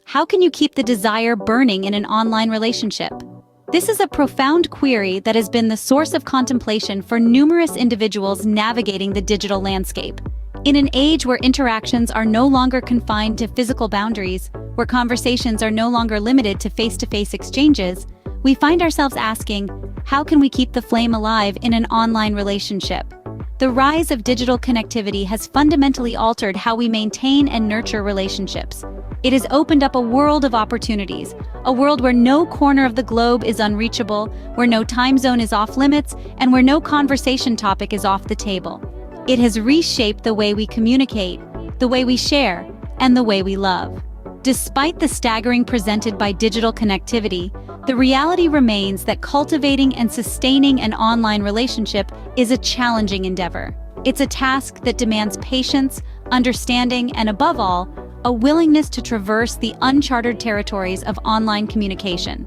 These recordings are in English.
How can you keep the desire burning in an online relationship? This is a profound query that has been the source of contemplation for numerous individuals navigating the digital landscape. In an age where interactions are no longer confined to physical boundaries, where conversations are no longer limited to face-to-face exchanges, we find ourselves asking, how can we keep the flame alive in an online relationship? The rise of digital connectivity has fundamentally altered how we maintain and nurture relationships. It has opened up a world of opportunities, a world where no corner of the globe is unreachable, where no time zone is off limits, and where no conversation topic is off the table. It has reshaped the way we communicate, the way we share, and the way we love. Despite the staggering presented by digital connectivity, the reality remains that cultivating and sustaining an online relationship is a challenging endeavor. It's a task that demands patience, understanding, and above all, a willingness to traverse the uncharted territories of online communication.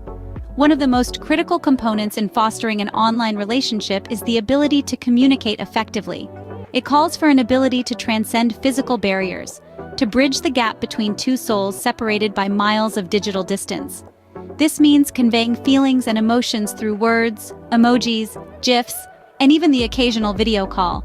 One of the most critical components in fostering an online relationship is the ability to communicate effectively. It calls for an ability to transcend physical barriers, to bridge the gap between two souls separated by miles of digital distance. This means conveying feelings and emotions through words, emojis, GIFs, and even the occasional video call.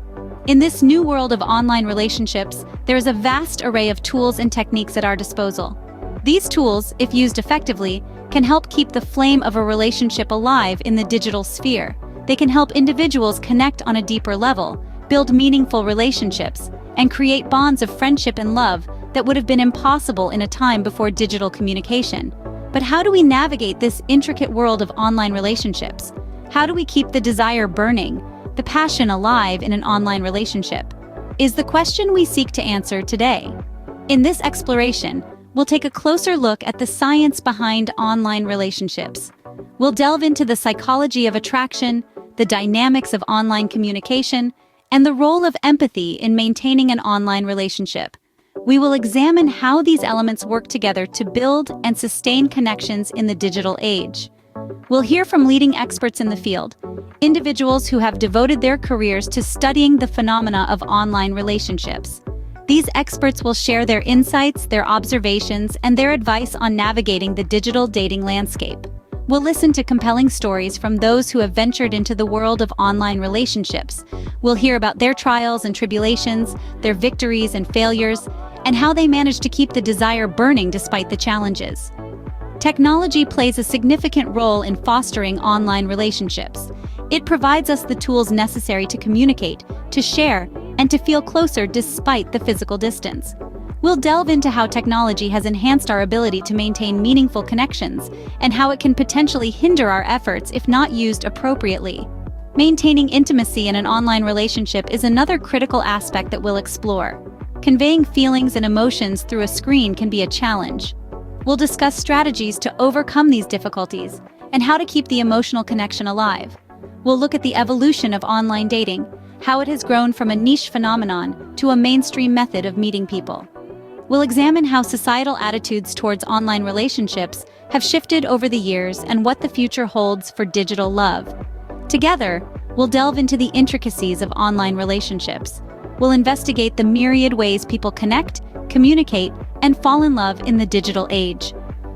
In this new world of online relationships, there is a vast array of tools and techniques at our disposal. These tools, if used effectively, can help keep the flame of a relationship alive in the digital sphere. They can help individuals connect on a deeper level, build meaningful relationships, and create bonds of friendship and love that would have been impossible in a time before digital communication. But how do we navigate this intricate world of online relationships? How do we keep the desire burning, the passion alive in an online relationship? Is the question we seek to answer today. In this exploration, we'll take a closer look at the science behind online relationships. We'll delve into the psychology of attraction, the dynamics of online communication, and the role of empathy in maintaining an online relationship. We will examine how these elements work together to build and sustain connections in the digital age. We'll hear from leading experts in the field, individuals who have devoted their careers to studying the phenomena of online relationships. These experts will share their insights, their observations, and their advice on navigating the digital dating landscape. We'll listen to compelling stories from those who have ventured into the world of online relationships. We'll hear about their trials and tribulations, their victories and failures, and how they manage to keep the desire burning despite the challenges. Technology plays a significant role in fostering online relationships. It provides us the tools necessary to communicate, to share, and to feel closer despite the physical distance. We'll delve into how technology has enhanced our ability to maintain meaningful connections and how it can potentially hinder our efforts if not used appropriately. Maintaining intimacy in an online relationship is another critical aspect that we'll explore. Conveying feelings and emotions through a screen can be a challenge. We'll discuss strategies to overcome these difficulties and how to keep the emotional connection alive. We'll look at the evolution of online dating, how it has grown from a niche phenomenon to a mainstream method of meeting people. We'll examine how societal attitudes towards online relationships have shifted over the years and what the future holds for digital love. Together, we'll delve into the intricacies of online relationships. We'll investigate the myriad ways people connect, communicate, and fall in love in the digital age.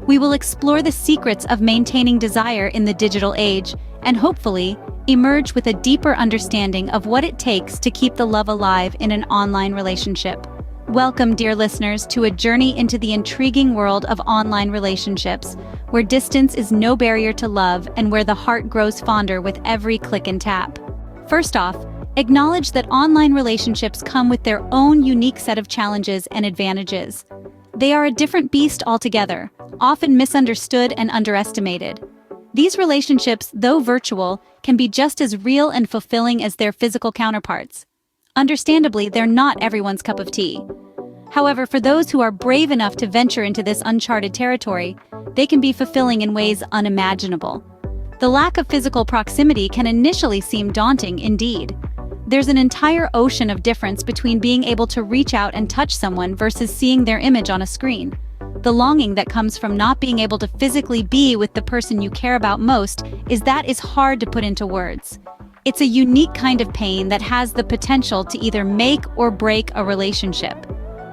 We will explore the secrets of maintaining desire in the digital age and hopefully emerge with a deeper understanding of what it takes to keep the love alive in an online relationship. Welcome, dear listeners, to a journey into the intriguing world of online relationships, where distance is no barrier to love and where the heart grows fonder with every click and tap. First off, acknowledge that online relationships come with their own unique set of challenges and advantages. They are a different beast altogether, often misunderstood and underestimated. These relationships, though virtual, can be just as real and fulfilling as their physical counterparts. Understandably, they're not everyone's cup of tea. However, for those who are brave enough to venture into this uncharted territory, they can be fulfilling in ways unimaginable. The lack of physical proximity can initially seem daunting indeed. There's an entire ocean of difference between being able to reach out and touch someone versus seeing their image on a screen. The longing that comes from not being able to physically be with the person you care about most is hard to put into words. It's a unique kind of pain that has the potential to either make or break a relationship.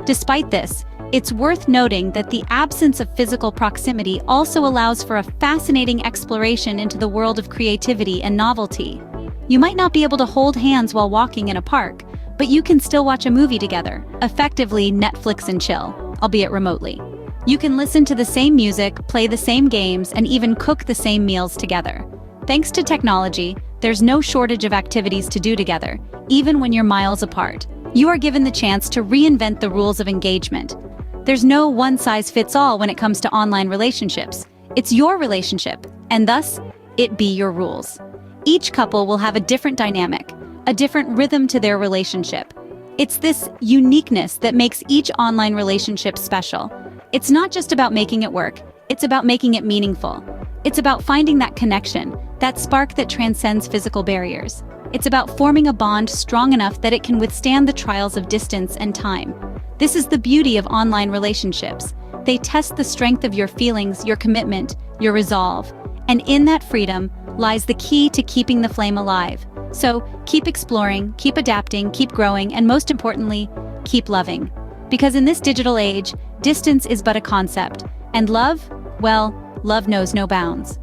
Despite this, It's worth noting that the absence of physical proximity also allows for a fascinating exploration into the world of creativity and novelty. You might not be able to hold hands while walking in a park, but you can still watch a movie together, effectively Netflix and chill, albeit remotely. You can listen to the same music, play the same games, and even cook the same meals together. Thanks to technology, there's no shortage of activities to do together, even when you're miles apart. You are given the chance to reinvent the rules of engagement. There's no one-size-fits-all when it comes to online relationships. It's your relationship, and thus, it be your rules. Each couple will have a different dynamic, a different rhythm to their relationship. It's this uniqueness that makes each online relationship special. It's not just about making it work, it's about making it meaningful. It's about finding that connection, that spark that transcends physical barriers. It's about forming a bond strong enough that it can withstand the trials of distance and time. This is the beauty of online relationships. They test the strength of your feelings, your commitment, your resolve. And in that freedom lies the key to keeping the flame alive. So keep exploring, keep adapting, keep growing, and most importantly, keep loving. Because in this digital age, distance is but a concept, and love, well, love knows no bounds.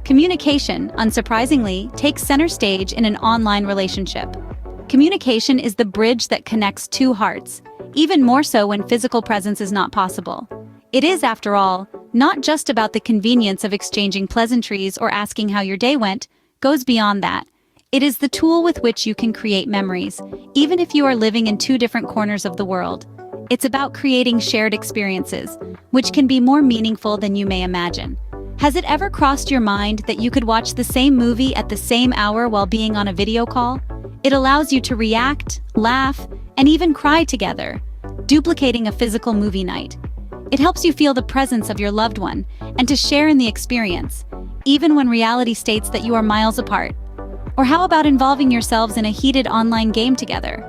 Communication, unsurprisingly, takes center stage in an online relationship. Communication is the bridge that connects two hearts, even more so when physical presence is not possible. It is, after all, not just about the convenience of exchanging pleasantries or asking how your day went, goes beyond that. It is the tool with which you can create memories, even if you are living in two different corners of the world. It's about creating shared experiences, which can be more meaningful than you may imagine. Has it ever crossed your mind that you could watch the same movie at the same hour while being on a video call? It allows you to react, laugh, and even cry together, duplicating a physical movie night. It helps you feel the presence of your loved one and to share in the experience, even when reality states that you are miles apart. Or how about involving yourselves in a heated online game together?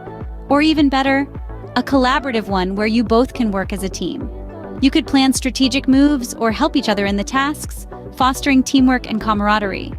Or even better, a collaborative one where you both can work as a team. You could plan strategic moves or help each other in the tasks, fostering teamwork and camaraderie.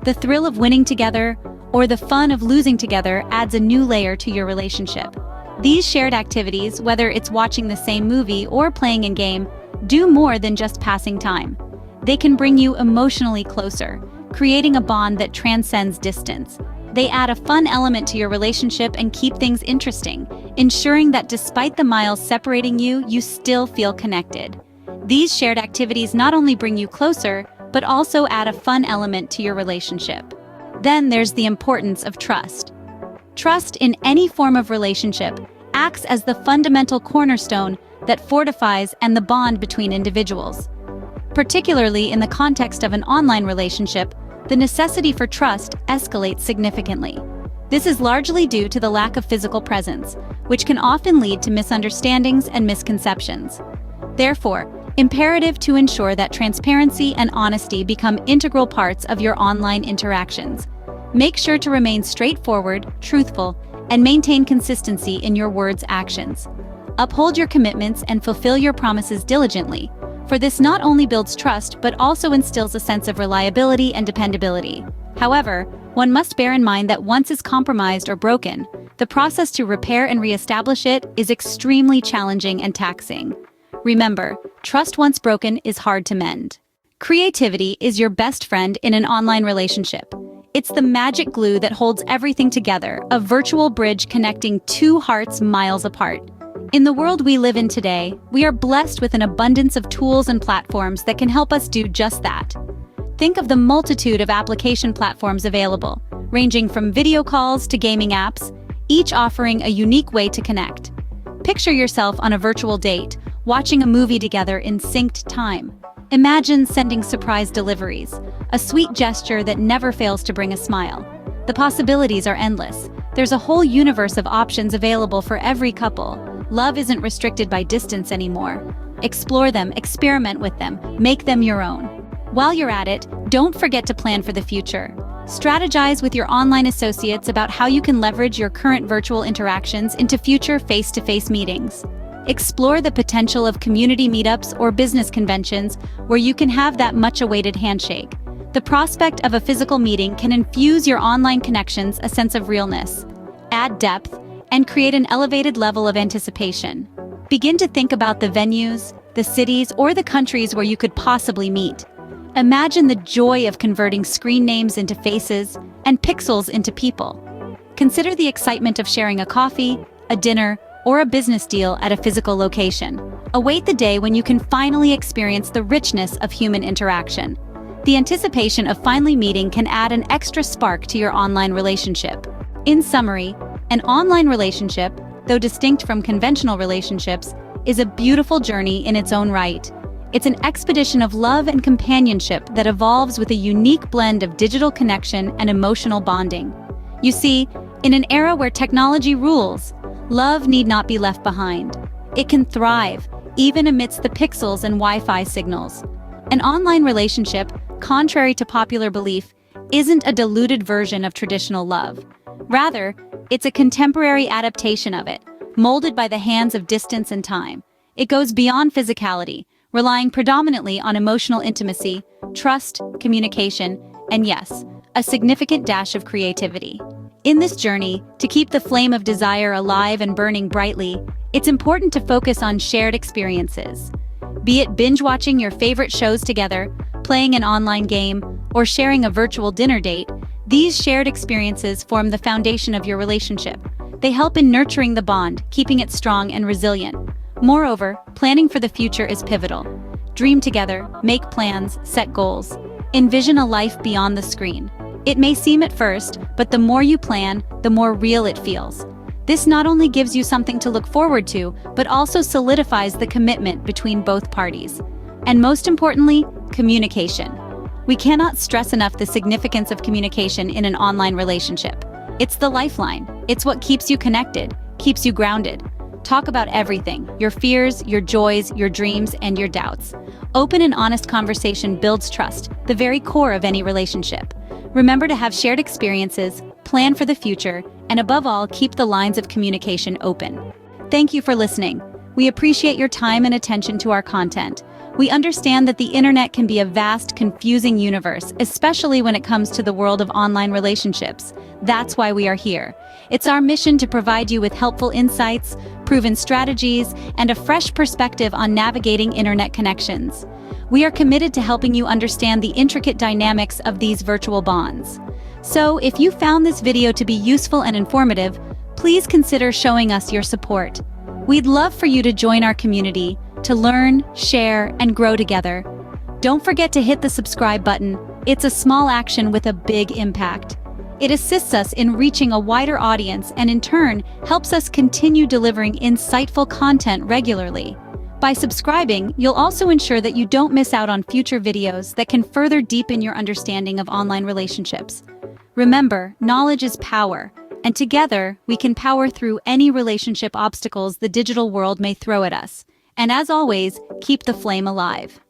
The thrill of winning together or the fun of losing together adds a new layer to your relationship. These shared activities, whether it's watching the same movie or playing a game, do more than just passing time. They can bring you emotionally closer, creating a bond that transcends distance. They add a fun element to your relationship and keep things interesting, ensuring that despite the miles separating you, you still feel connected. These shared activities not only bring you closer, but also add a fun element to your relationship. Then there's the importance of trust. Trust in any form of relationship acts as the fundamental cornerstone that fortifies the bond between individuals. Particularly in the context of an online relationship, the necessity for trust escalates significantly. This is largely due to the lack of physical presence, which can often lead to misunderstandings and misconceptions. Therefore, imperative to ensure that transparency and honesty become integral parts of your online interactions. Make sure to remain straightforward, truthful, and maintain consistency in your words' actions. Uphold your commitments and fulfill your promises diligently, for this not only builds trust but also instills a sense of reliability and dependability. However, one must bear in mind that once it's compromised or broken, the process to repair and reestablish it is extremely challenging and taxing. Remember, trust once broken is hard to mend. Creativity is your best friend in an online relationship. It's the magic glue that holds everything together, a virtual bridge connecting two hearts miles apart. In the world we live in today, we are blessed with an abundance of tools and platforms that can help us do just that. Think of the multitude of application platforms available, ranging from video calls to gaming apps, each offering a unique way to connect. Picture yourself on a virtual date, watching a movie together in synced time. Imagine sending surprise deliveries, a sweet gesture that never fails to bring a smile. The possibilities are endless. There's a whole universe of options available for every couple. Love isn't restricted by distance anymore. Explore them, experiment with them, make them your own. While you're at it, don't forget to plan for the future. Strategize with your online associates about how you can leverage your current virtual interactions into future face-to-face meetings. Explore the potential of community meetups or business conventions where you can have that much-awaited handshake. The prospect of a physical meeting can infuse your online connections a sense of realness, add depth, and create an elevated level of anticipation. Begin to think about the venues, the cities, or the countries where you could possibly meet. Imagine the joy of converting screen names into faces and pixels into people. Consider the excitement of sharing a coffee, a dinner, or a business deal at a physical location. Await the day when you can finally experience the richness of human interaction. The anticipation of finally meeting can add an extra spark to your online relationship. In summary, an online relationship, though distinct from conventional relationships, is a beautiful journey in its own right. It's an expedition of love and companionship that evolves with a unique blend of digital connection and emotional bonding. You see, in an era where technology rules, love need not be left behind. It can thrive, even amidst the pixels and Wi-Fi signals. An online relationship, contrary to popular belief, isn't a diluted version of traditional love. Rather, it's a contemporary adaptation of it, molded by the hands of distance and time. It goes beyond physicality, relying predominantly on emotional intimacy, trust, communication, and yes, a significant dash of creativity. In this journey, to keep the flame of desire alive and burning brightly, it's important to focus on shared experiences. Be it binge-watching your favorite shows together, playing an online game, or sharing a virtual dinner date, these shared experiences form the foundation of your relationship. They help in nurturing the bond, keeping it strong and resilient. Moreover, planning for the future is pivotal. Dream together, make plans, set goals. Envision a life beyond the screen. It may seem at first, but the more you plan, the more real it feels. This not only gives you something to look forward to, but also solidifies the commitment between both parties. And most importantly, communication. We cannot stress enough the significance of communication in an online relationship. It's the lifeline. It's what keeps you connected, keeps you grounded. Talk about everything: your fears, your joys, your dreams, and your doubts. Open and honest conversation builds trust, the very core of any relationship. Remember to have shared experiences, plan for the future, and above all, keep the lines of communication open. Thank you for listening. We appreciate your time and attention to our content. We understand that the internet can be a vast, confusing universe, especially when it comes to the world of online relationships. That's why we are here. It's our mission to provide you with helpful insights, proven strategies, and a fresh perspective on navigating internet connections. We are committed to helping you understand the intricate dynamics of these virtual bonds. So, if you found this video to be useful and informative, please consider showing us your support. We'd love for you to join our community, to learn, share, and grow together. Don't forget to hit the subscribe button. It's a small action with a big impact. It assists us in reaching a wider audience and in turn helps us continue delivering insightful content regularly. By subscribing, you'll also ensure that you don't miss out on future videos that can further deepen your understanding of online relationships. Remember, knowledge is power, and together we can power through any relationship obstacles the digital world may throw at us. And as always, keep the flame alive.